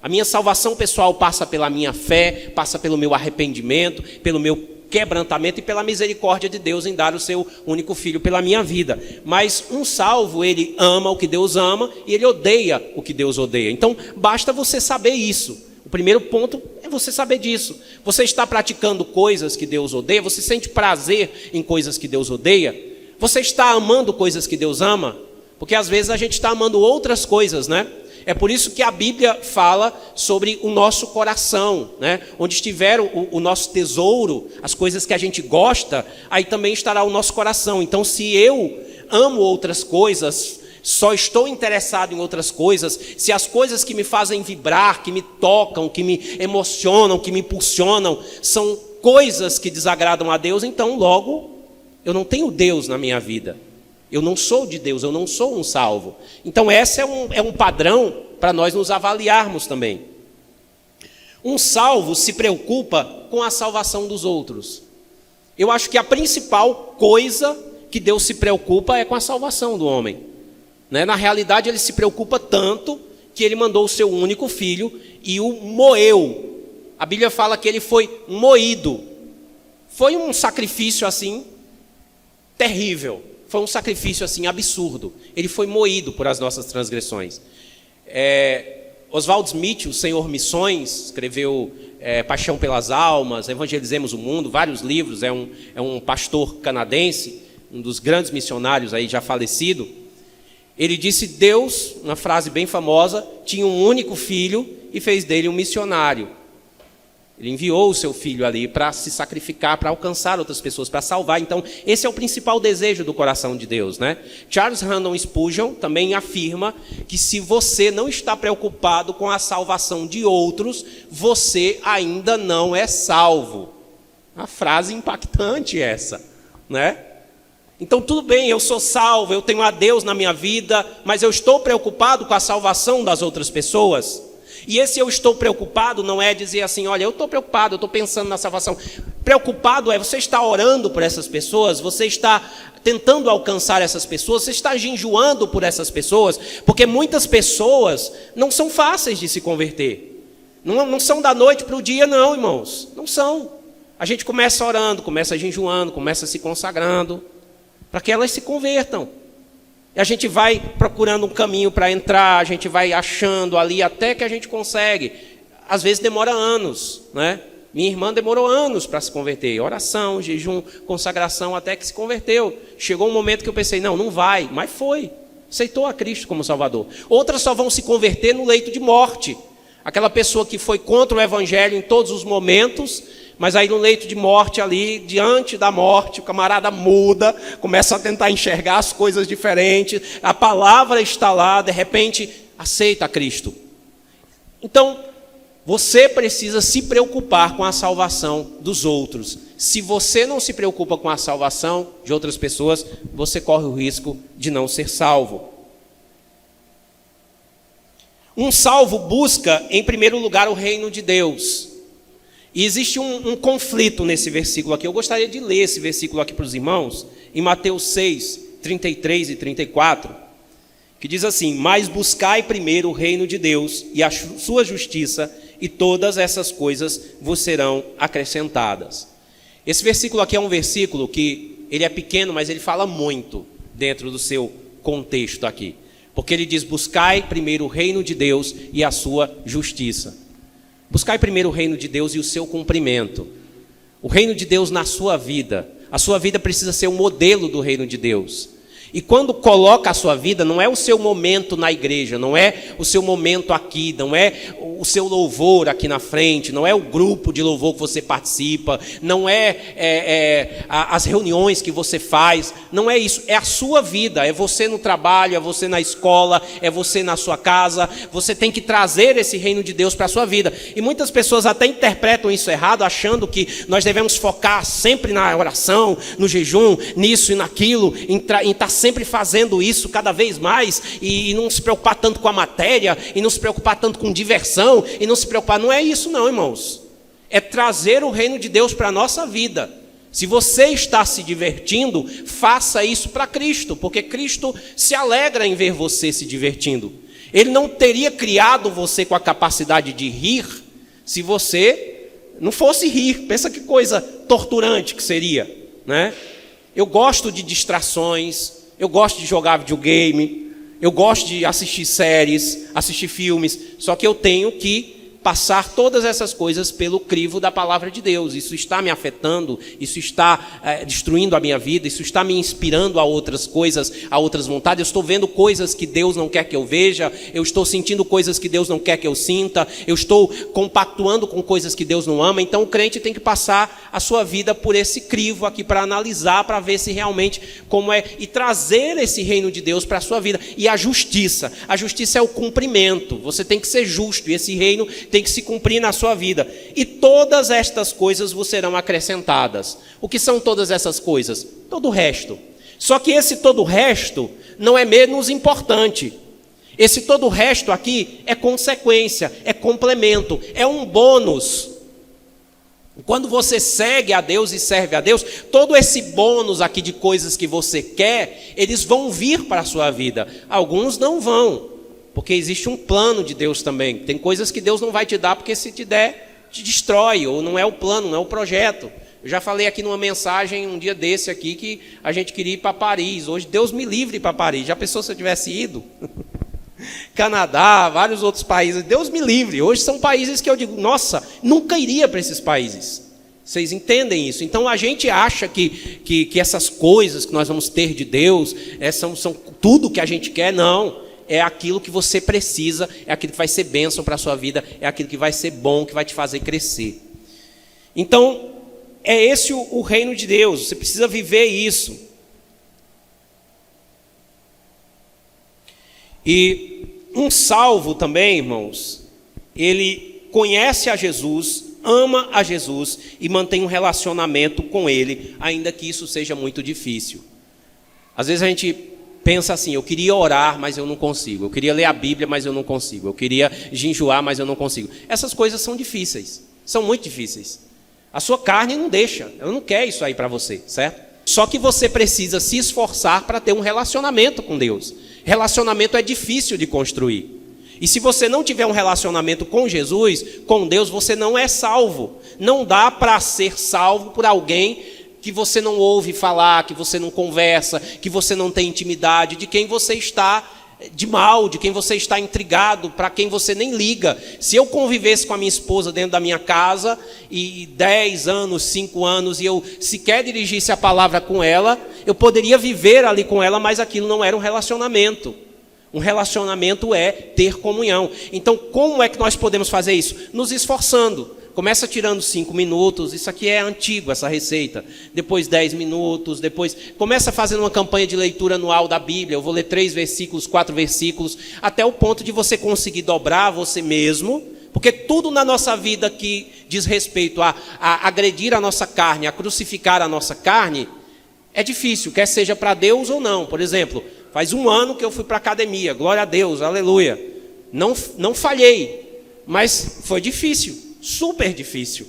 A minha salvação pessoal passa pela minha fé, passa pelo meu arrependimento, pelo meu quebrantamento e pela misericórdia de Deus em dar o seu único filho pela minha vida. Mas um salvo, ele ama o que Deus ama e ele odeia o que Deus odeia. Então, basta você saber isso. O primeiro ponto é você saber disso. Você está praticando coisas que Deus odeia? Você sente prazer em coisas que Deus odeia? Você está amando coisas que Deus ama? Porque às vezes a gente está amando outras coisas, né? É por isso que a Bíblia fala sobre o nosso coração, né? Onde estiver o nosso tesouro, as coisas que a gente gosta, aí também estará o nosso coração. Então, se eu amo outras coisas, só estou interessado em outras coisas, se as coisas que me fazem vibrar, que me tocam, que me emocionam, que me impulsionam, são coisas que desagradam a Deus, então logo eu não tenho Deus na minha vida. Eu não sou de Deus, eu não sou um salvo. Então esse é um padrão para nós nos avaliarmos também. Um salvo se preocupa com a salvação dos outros. Eu acho que a principal coisa que Deus se preocupa é com a salvação do homem, né? Na realidade, ele se preocupa tanto que ele mandou o seu único filho e o moeu. A Bíblia fala que ele foi moído. Foi um sacrifício assim terrível. Foi um sacrifício assim absurdo. Ele foi moído por as nossas transgressões. Oswald Smith, o Senhor Missões, escreveu Paixão pelas Almas, Evangelizemos o Mundo, vários livros. É um pastor canadense, um dos grandes missionários aí já falecido. Ele disse: Deus, uma frase bem famosa, tinha um único filho e fez dele um missionário. Ele enviou o seu filho ali para se sacrificar, para alcançar outras pessoas, para salvar. Então, esse é o principal desejo do coração de Deus, né? Charles Haddon Spurgeon também afirma que se você não está preocupado com a salvação de outros, você ainda não é salvo. Uma frase impactante essa, né? Então, tudo bem, eu sou salvo, eu tenho a Deus na minha vida, mas eu estou preocupado com a salvação das outras pessoas? E esse eu estou preocupado não é dizer assim, olha, eu estou preocupado, eu estou pensando na salvação. Preocupado é você está orando por essas pessoas, você está tentando alcançar essas pessoas, você está jejuando por essas pessoas, porque muitas pessoas não são fáceis de se converter. Não são da noite para o dia, não, irmãos. Não são. A gente começa orando, começa jejuando, começa se consagrando, para que elas se convertam. E a gente vai procurando um caminho para entrar, a gente vai achando ali até que a gente consegue. Às vezes demora anos, né? Minha irmã demorou anos para se converter. Oração, jejum, consagração, até que se converteu. Chegou um momento que eu pensei, não vai, mas foi. Aceitou a Cristo como Salvador. Outras só vão se converter no leito de morte. Aquela pessoa que foi contra o Evangelho em todos os momentos, mas aí no leito de morte ali, diante da morte, o camarada muda, começa a tentar enxergar as coisas diferentes, a palavra está lá, de repente aceita a Cristo. Então, você precisa se preocupar com a salvação dos outros. Se você não se preocupa com a salvação de outras pessoas, você corre o risco de não ser salvo. Um salvo busca, em primeiro lugar, o reino de Deus. E existe um conflito nesse versículo aqui. Eu gostaria de ler esse versículo aqui para os irmãos, em Mateus 6, 33 e 34, que diz assim: mas buscai primeiro o reino de Deus e a sua justiça, e todas essas coisas vos serão acrescentadas. Esse versículo aqui é um versículo que ele é pequeno, mas ele fala muito dentro do seu contexto aqui. Porque ele diz, buscai primeiro o reino de Deus e a sua justiça. Buscai primeiro o reino de Deus e o seu cumprimento. O reino de Deus na sua vida. A sua vida precisa ser um modelo do reino de Deus. E quando coloca a sua vida, não é o seu momento na igreja, não é o seu momento aqui, não é o seu louvor aqui na frente, não é o grupo de louvor que você participa, não é as reuniões que você faz, não é isso, é a sua vida, é você no trabalho, é você na escola, é você na sua casa. Você tem que trazer esse reino de Deus para a sua vida. E muitas pessoas até interpretam isso errado, achando que nós devemos focar sempre na oração, no jejum, nisso e naquilo, em estar sempre fazendo isso cada vez mais, e não se preocupar tanto com a matéria, e não se preocupar tanto com diversão, e não se preocupar, não é isso não, irmãos. É trazer o reino de Deus para a nossa vida. Se você está se divertindo, faça isso para Cristo, porque Cristo se alegra em ver você se divertindo. Ele não teria criado você com a capacidade de rir, se você não fosse rir. Pensa que coisa torturante que seria, né? Eu gosto de distrações, eu gosto de jogar videogame, eu gosto de assistir séries, assistir filmes, só que eu tenho que passar todas essas coisas pelo crivo da palavra de Deus. Isso está me afetando, isso está destruindo a minha vida, isso está me inspirando a outras coisas, a outras vontades. Eu estou vendo coisas que Deus não quer que eu veja, eu estou sentindo coisas que Deus não quer que eu sinta, eu estou compactuando com coisas que Deus não ama. Então o crente tem que passar a sua vida por esse crivo aqui para analisar, para ver se realmente como é, e trazer esse reino de Deus para a sua vida. E a justiça é o cumprimento. Você tem que ser justo, e esse reino tem que se cumprir na sua vida. E todas estas coisas vos serão acrescentadas. O que são todas essas coisas? Todo o resto. Só que esse todo o resto não é menos importante. Esse todo o resto aqui é consequência, é complemento, é um bônus. Quando você segue a Deus e serve a Deus, todo esse bônus aqui de coisas que você quer, eles vão vir para a sua vida. Alguns não vão. Porque existe um plano de Deus também. Tem coisas que Deus não vai te dar, porque se te der, te destrói, ou não é o plano, não é o projeto. Eu já falei aqui numa mensagem um dia desse aqui, que a gente queria ir para Paris. Hoje, Deus me livre para Paris. Já pensou se eu tivesse ido? Canadá, vários outros países. Deus me livre. Hoje são países que eu digo, nossa, nunca iria para esses países. Vocês entendem isso? Então a gente acha que essas coisas que nós vamos ter de Deus são tudo que a gente quer. Não. É aquilo que você precisa, é aquilo que vai ser bênção para a sua vida, é aquilo que vai ser bom, que vai te fazer crescer. Então, é esse o reino de Deus, você precisa viver isso. E um salvo também, irmãos, ele conhece a Jesus, ama a Jesus e mantém um relacionamento com Ele, ainda que isso seja muito difícil. Às vezes a gente pensa assim, eu queria orar, mas eu não consigo. Eu queria ler a Bíblia, mas eu não consigo. Eu queria jejuar, mas eu não consigo. Essas coisas são difíceis, são muito difíceis. A sua carne não deixa, ela não quer isso aí para você, certo? Só que você precisa se esforçar para ter um relacionamento com Deus. Relacionamento é difícil de construir. E se você não tiver um relacionamento com Jesus, com Deus, você não é salvo. Não dá para ser salvo por alguém que você não ouve falar, que você não conversa, que você não tem intimidade, de quem você está de mal, de quem você está intrigado, para quem você nem liga. Se eu convivesse com a minha esposa dentro da minha casa, e 10 anos, 5 anos, e eu sequer dirigisse a palavra com ela, eu poderia viver ali com ela, mas aquilo não era um relacionamento. Um relacionamento é ter comunhão. Então, como é que nós podemos fazer isso? Nos esforçando. Começa tirando 5 minutos, isso aqui é antigo, essa receita. Depois 10 minutos, depois começa fazendo uma campanha de leitura anual da Bíblia. Eu vou ler 3 versículos, 4 versículos, até o ponto de você conseguir dobrar você mesmo. Porque tudo na nossa vida que diz respeito a agredir a nossa carne, a crucificar a nossa carne, é difícil, quer seja para Deus ou não. Por exemplo, faz 1 ano que eu fui para a academia, glória a Deus, aleluia. Não falhei, mas foi difícil, super difícil.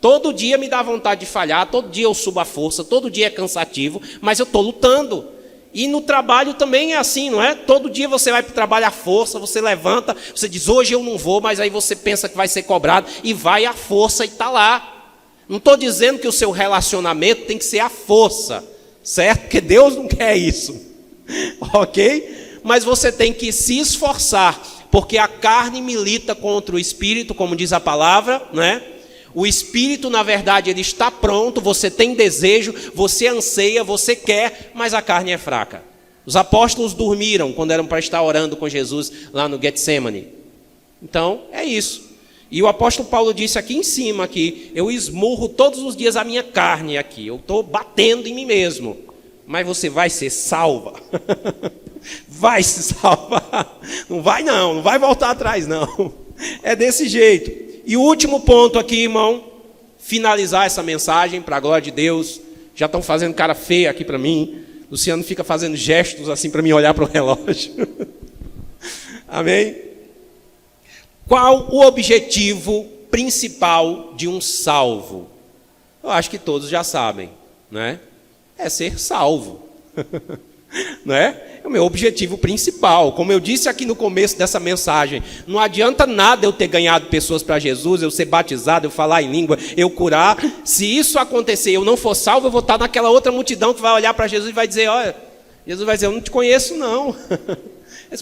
Todo dia me dá vontade de falhar, todo dia eu subo a força, todo dia é cansativo, mas eu estou lutando. E no trabalho também é assim, não é? Todo dia você vai para o trabalho à força, você levanta, você diz, hoje eu não vou, mas aí você pensa que vai ser cobrado, e vai à força e está lá. Não estou dizendo que o seu relacionamento tem que ser à força, certo? Porque Deus não quer isso. Ok? Mas você tem que se esforçar, porque a carne milita contra o espírito, como diz a palavra, né? O espírito, na verdade, ele está pronto, você tem desejo, você anseia, você quer, mas a carne é fraca. Os apóstolos dormiram quando eram para estar orando com Jesus lá no Getsemane. Então, é isso. E o apóstolo Paulo disse aqui em cima, aqui, eu esmurro todos os dias a minha carne aqui, eu estou batendo em mim mesmo. Mas você vai ser salva. Vai se salvar. Não vai voltar atrás não. É desse jeito. E o último ponto aqui, irmão, finalizar essa mensagem para a glória de Deus. Já estão fazendo cara feia aqui para mim. Luciano fica fazendo gestos assim para mim olhar para o relógio. Amém? Qual o objetivo principal de um salvo? Eu acho que todos já sabem, né? É ser salvo. Não é? É o meu objetivo principal. Como eu disse aqui no começo dessa mensagem, não adianta nada eu ter ganhado pessoas para Jesus, eu ser batizado, eu falar em língua, eu curar. Se isso acontecer e eu não for salvo, eu vou estar naquela outra multidão que vai olhar para Jesus e vai dizer, olha, Jesus vai dizer, eu não te conheço não.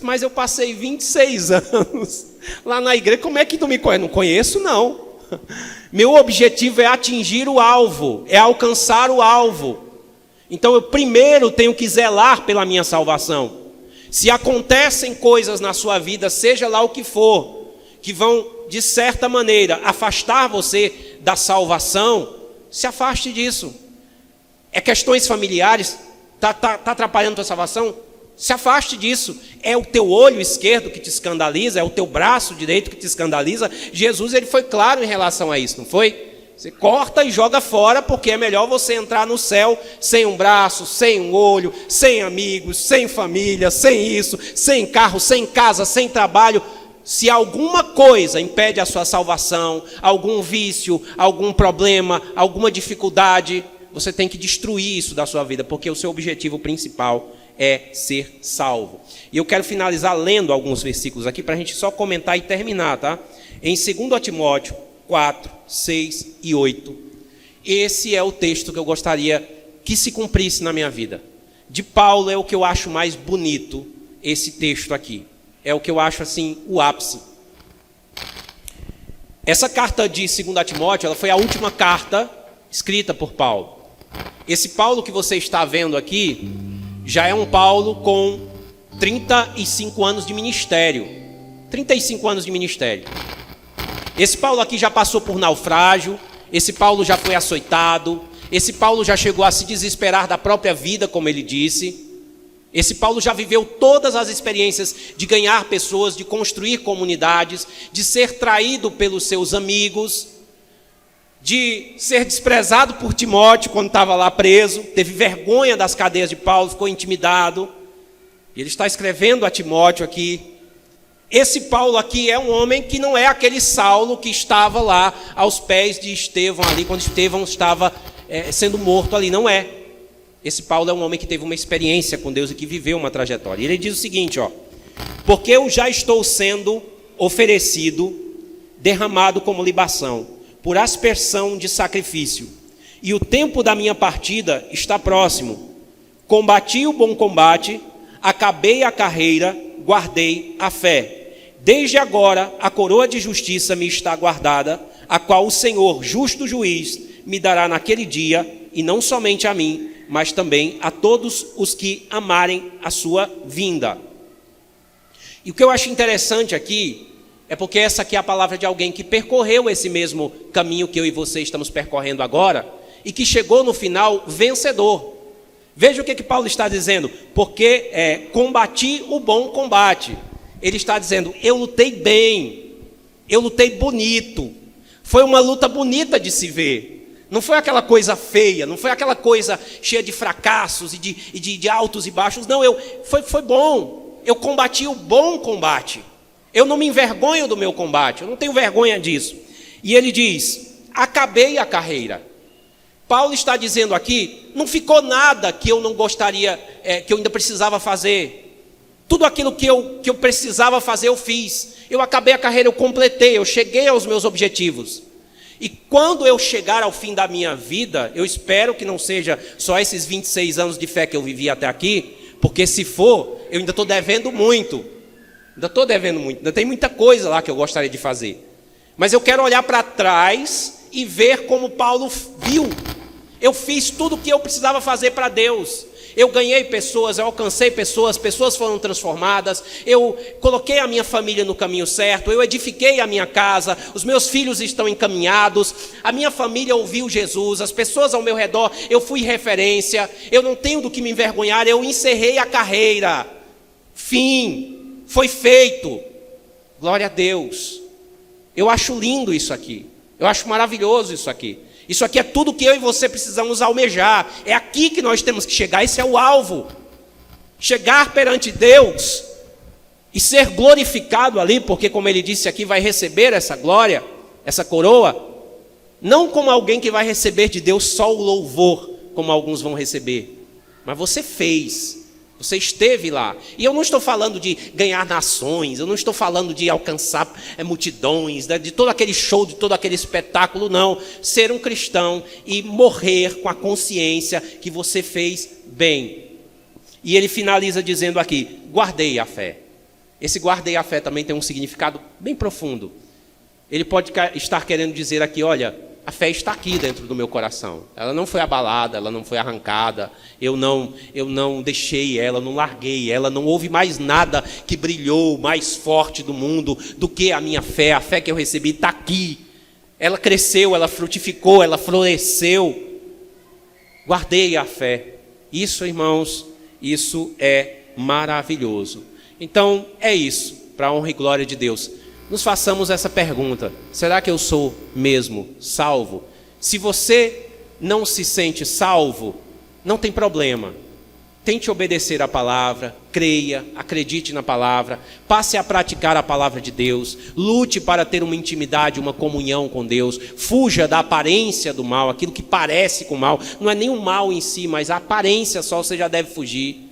Mas eu passei 26 anos lá na igreja, como é que tu me conhece? Não conheço não. Meu objetivo é atingir o alvo, é alcançar o alvo. Então eu primeiro tenho que zelar pela minha salvação. Se acontecem coisas na sua vida, seja lá o que for, que vão de certa maneira afastar você da salvação, se afaste disso. É questões familiares, está atrapalhando a tua salvação? Se afaste disso. É o teu olho esquerdo que te escandaliza, é o teu braço direito que te escandaliza. Jesus ele foi claro em relação a isso, não foi? Você corta e joga fora, porque é melhor você entrar no céu sem um braço, sem um olho, sem amigos, sem família, sem isso, sem carro, sem casa, sem trabalho. Se alguma coisa impede a sua salvação, algum vício, algum problema, alguma dificuldade, você tem que destruir isso da sua vida, porque o seu objetivo principal é ser salvo. E eu quero finalizar lendo alguns versículos aqui, para a gente só comentar e terminar, tá? Em 2 Timóteo 4, 6 e 8. Esse é o texto que eu gostaria que se cumprisse na minha vida. De Paulo é o que eu acho mais bonito, esse texto aqui. É o que eu acho assim, o ápice. Essa carta de 2 Timóteo, ela foi a última carta escrita por Paulo. Esse Paulo que você está vendo aqui, já é um Paulo com 35 anos de ministério. 35 anos de ministério. Esse Paulo aqui já passou por naufrágio, esse Paulo já foi açoitado, esse Paulo já chegou a se desesperar da própria vida, como ele disse. Esse Paulo já viveu todas as experiências de ganhar pessoas, de construir comunidades, de ser traído pelos seus amigos, de ser desprezado por Timóteo quando estava lá preso, teve vergonha das cadeias de Paulo, ficou intimidado. E ele está escrevendo a Timóteo aqui. Esse Paulo aqui é um homem que não é aquele Saulo que estava lá aos pés de Estevão ali, quando Estevão estava sendo morto ali, não é. Esse Paulo é um homem que teve uma experiência com Deus e que viveu uma trajetória. E ele diz o seguinte, porque eu já estou sendo oferecido, derramado como libação, por aspersão de sacrifício, e o tempo da minha partida está próximo. Combati o bom combate, acabei a carreira, guardei a fé. Desde agora a coroa de justiça me está guardada, a qual o Senhor, justo juiz, me dará naquele dia, e não somente a mim, mas também a todos os que amarem a sua vinda. E o que eu acho interessante aqui, é porque essa aqui é a palavra de alguém que percorreu esse mesmo caminho que eu e você estamos percorrendo agora, e que chegou no final vencedor. Veja o que Paulo está dizendo, porque combati o bom combate. Ele está dizendo, eu lutei bem, eu lutei bonito, foi uma luta bonita de se ver. Não foi aquela coisa feia, não foi aquela coisa cheia de fracassos e de altos e baixos. Não, foi bom. Eu combati o bom combate. Eu não me envergonho do meu combate, eu não tenho vergonha disso. E ele diz, acabei a carreira. Paulo está dizendo aqui, não ficou nada que eu não gostaria, que eu ainda precisava fazer. Tudo aquilo que eu precisava fazer, eu fiz. Eu acabei a carreira, eu completei, eu cheguei aos meus objetivos. E quando eu chegar ao fim da minha vida, eu espero que não seja só esses 26 anos de fé que eu vivi até aqui, porque se for, eu ainda estou devendo muito. Ainda tem muita coisa lá que eu gostaria de fazer. Mas eu quero olhar para trás e ver como Paulo viu. Eu fiz tudo o que eu precisava fazer para Deus. Eu ganhei pessoas, eu alcancei pessoas, pessoas foram transformadas, eu coloquei a minha família no caminho certo, eu edifiquei a minha casa, os meus filhos estão encaminhados, a minha família ouviu Jesus, as pessoas ao meu redor, eu fui referência, eu não tenho do que me envergonhar, eu encerrei a carreira, fim, foi feito, glória a Deus. Eu acho lindo isso aqui, eu acho maravilhoso isso aqui. Isso aqui é tudo que eu e você precisamos almejar. É aqui que nós temos que chegar, esse é o alvo. Chegar perante Deus e ser glorificado ali, porque como ele disse aqui, vai receber essa glória, essa coroa, não como alguém que vai receber de Deus só o louvor, como alguns vão receber, mas você fez. Você esteve lá. E eu não estou falando de ganhar nações, eu não estou falando de alcançar multidões, de todo aquele show, de todo aquele espetáculo, não. Ser um cristão e morrer com a consciência que você fez bem. E ele finaliza dizendo aqui, guardei a fé. Esse guardei a fé também tem um significado bem profundo. Ele pode estar querendo dizer aqui, olha, a fé está aqui dentro do meu coração. Ela não foi abalada, ela não foi arrancada. Eu não deixei ela, não larguei ela. Não houve mais nada que brilhou mais forte do mundo do que a minha fé. A fé que eu recebi está aqui. Ela cresceu, ela frutificou, ela floresceu. Guardei a fé. Isso, irmãos, isso é maravilhoso. Então, é isso, para a honra e glória de Deus. Nos façamos essa pergunta, será que eu sou mesmo salvo? Se você não se sente salvo, não tem problema. Tente obedecer a palavra, creia, acredite na palavra, passe a praticar a palavra de Deus, lute para ter uma intimidade, uma comunhão com Deus, fuja da aparência do mal, aquilo que parece com mal, não é nem o mal em si, mas a aparência só você já deve fugir.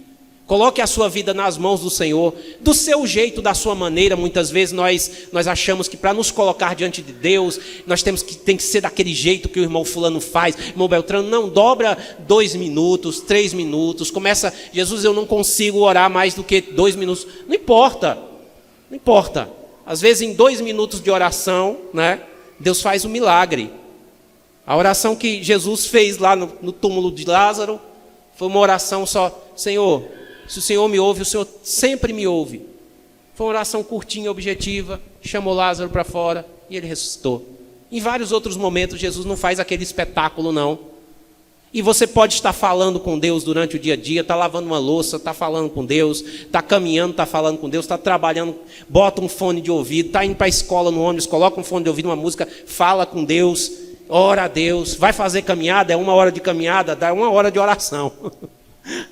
Coloque a sua vida nas mãos do Senhor, do seu jeito, da sua maneira. Muitas vezes nós achamos que para nos colocar diante de Deus, nós tem que ser daquele jeito que o irmão fulano faz. Irmão Beltrano, não, dobra 2 minutos, 3 minutos, começa, Jesus, eu não consigo orar mais do que 2 minutos. Não importa, não importa. Às vezes em 2 minutos de oração, né, Deus faz um milagre. A oração que Jesus fez lá no túmulo de Lázaro, foi uma oração só, Senhor, se o Senhor me ouve, o Senhor sempre me ouve. Foi uma oração curtinha, objetiva, chamou Lázaro para fora e ele ressuscitou. Em vários outros momentos, Jesus não faz aquele espetáculo, não. E você pode estar falando com Deus durante o dia a dia, está lavando uma louça, está falando com Deus, está caminhando, está falando com Deus, está trabalhando, bota um fone de ouvido, está indo para a escola no ônibus, coloca um fone de ouvido, uma música, fala com Deus, ora a Deus, vai fazer caminhada, é 1 hora de caminhada, dá 1 hora de oração.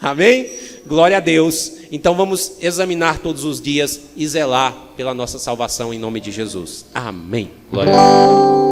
Amém? Glória a Deus. Então vamos examinar todos os dias e zelar pela nossa salvação em nome de Jesus. Amém. Glória a Deus.